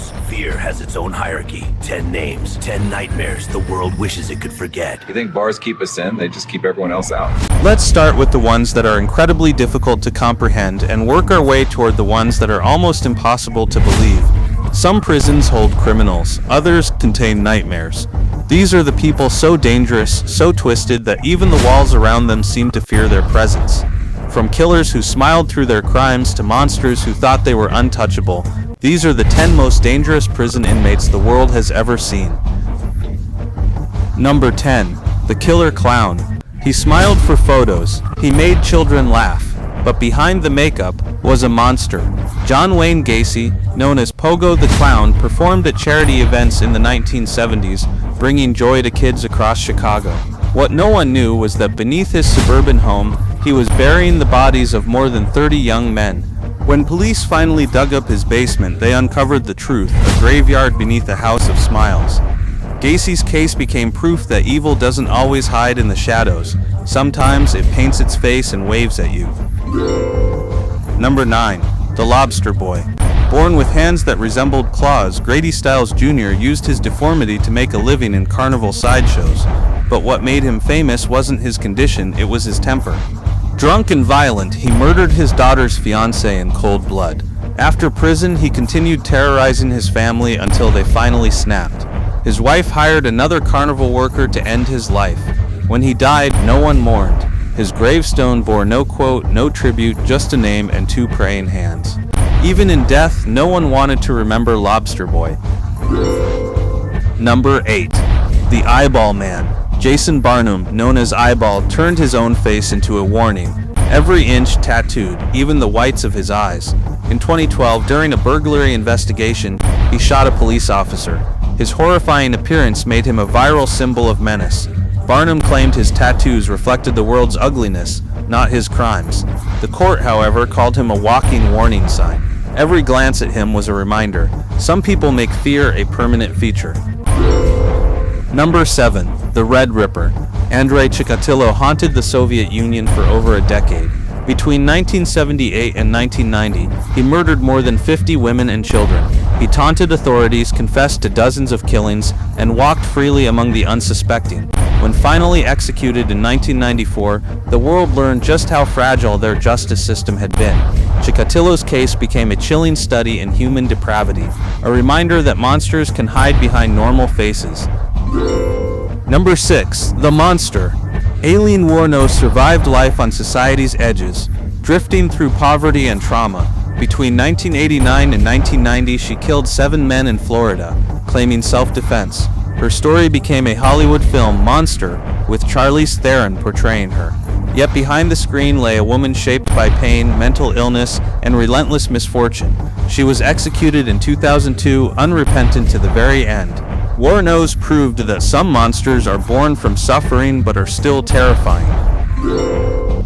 rules. Fear has its own hierarchy. 10 names, 10 nightmares the world wishes it could forget. You think bars keep us in? They just keep everyone else out. Let's start with the ones that are incredibly difficult to comprehend and work our way toward the ones that are almost impossible to believe. Some prisons hold criminals, others contain nightmares. These are the people so dangerous, so twisted that even the walls around them seem to fear their presence. From killers who smiled through their crimes to monsters who thought they were untouchable, these are the 10 most dangerous prison inmates the world has ever seen. Number 10. The Killer Clown. He smiled for photos, he made children laugh, but behind the makeup was a monster. John Wayne Gacy, known as Pogo the Clown, performed at charity events in the 1970s, bringing joy to kids across Chicago. What no one knew was that beneath his suburban home, he was burying the bodies of more than 30 young men. When police finally dug up his basement, they uncovered the truth, a graveyard beneath a house of smiles. Gacy's case became proof that evil doesn't always hide in the shadows. Sometimes it paints its face and waves at you. Number 9. The Lobster Boy. Born with hands that resembled claws, Grady Stiles Jr. used his deformity to make a living in carnival sideshows. But what made him famous wasn't his condition, it was his temper. Drunk and violent, he murdered his daughter's fiancé in cold blood. After prison, he continued terrorizing his family until they finally snapped. His wife hired another carnival worker to end his life. When he died, no one mourned. His gravestone bore no quote, no tribute, just a name and 2 praying hands. Even in death, no one wanted to remember Lobster Boy. Number 8. The Eyeball Man. Jason Barnum, known as Eyeball, turned his own face into a warning. Every inch tattooed, even the whites of his eyes. In 2012, during a burglary investigation, he shot a police officer. His horrifying appearance made him a viral symbol of menace. Barnum claimed his tattoos reflected the world's ugliness, not his crimes. The court, however, called him a walking warning sign. Every glance at him was a reminder. Some people make fear a permanent feature. Number 7. The Red Ripper. Andrei Chikatilo haunted the Soviet Union for over a decade. Between 1978 and 1990, he murdered more than 50 women and children. He taunted authorities, confessed to dozens of killings, and walked freely among the unsuspecting. When finally executed in 1994, the world learned just how fragile their justice system had been. Chikatilo's case became a chilling study in human depravity, a reminder that monsters can hide behind normal faces. Number 6. The Monster. Aileen Wuornos survived life on society's edges, drifting through poverty and trauma. Between 1989 and 1990, she killed 7 men in Florida, claiming self-defense. Her story became a Hollywood film, Monster, with Charlize Theron portraying her. Yet behind the screen lay a woman shaped by pain, mental illness, and relentless misfortune. She was executed in 2002, unrepentant to the very end. Wuornos proved that some monsters are born from suffering but are still terrifying.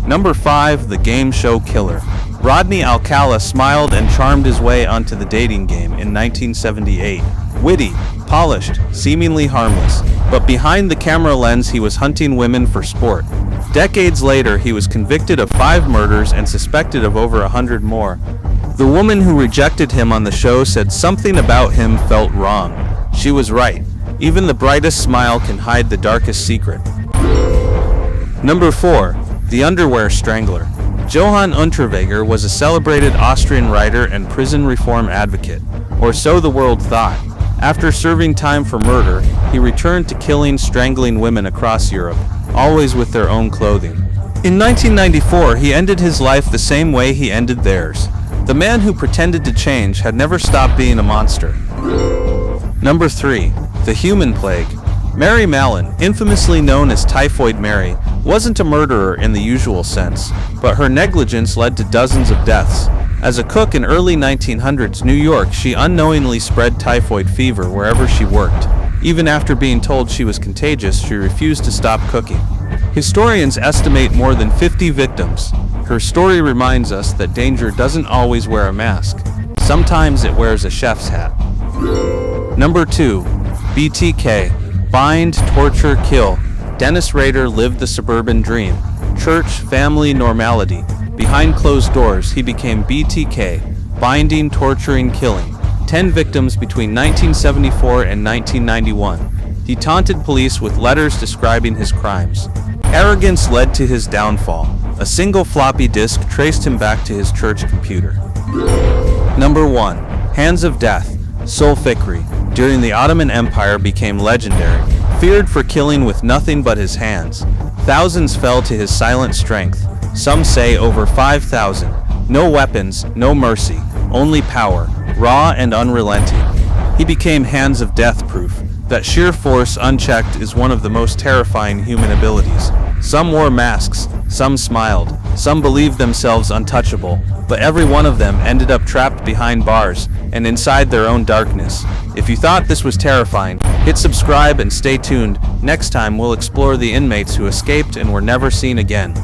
Number 5. The Game Show Killer. Rodney Alcala smiled and charmed his way onto the dating game in 1978. Witty, polished, seemingly harmless. But behind the camera lens, he was hunting women for sport. Decades later, he was convicted of 5 murders and suspected of over 100 more. The woman who rejected him on the show said something about him felt wrong. She was right. Even the brightest smile can hide the darkest secret. Number 4. The Underwear Strangler. Johann Unterweger was a celebrated Austrian writer and prison reform advocate, or so the world thought. After serving time for murder, he returned to killing, strangling women across Europe, always with their own clothing. In 1994, he ended his life the same way he ended theirs. The man who pretended to change had never stopped being a monster. Number 3. The Human Plague. Mary Mallon, infamously known as Typhoid Mary, wasn't a murderer in the usual sense, but her negligence led to dozens of deaths. As a cook in early 1900s New York, she unknowingly spread typhoid fever wherever she worked. Even after being told she was contagious, she refused to stop cooking. Historians estimate more than 50 victims. Her story reminds us that danger doesn't always wear a mask. Sometimes it wears a chef's hat. Number 2. BTK. Bind, torture, kill. Dennis Rader lived the suburban dream. Church, family, normality. Behind closed doors, he became BTK. Binding, torturing, killing. 10 victims between 1974 and 1991. He taunted police with letters describing his crimes. Arrogance led to his downfall. A single floppy disk traced him back to his church computer. Number 1. Hands of Death. Zulfikar, during the Ottoman Empire, became legendary, feared for killing with nothing but his hands. Thousands fell to his silent strength. Some say over 5,000. No weapons, no mercy, only power, raw and unrelenting. He became Hands of Death proof that sheer force unchecked is one of the most terrifying human abilities. Some wore masks, some smiled, some believed themselves untouchable, but every one of them ended up trapped behind bars and inside their own darkness. If you thought this was terrifying, hit subscribe and stay tuned. Next time we'll explore the inmates who escaped and were never seen again.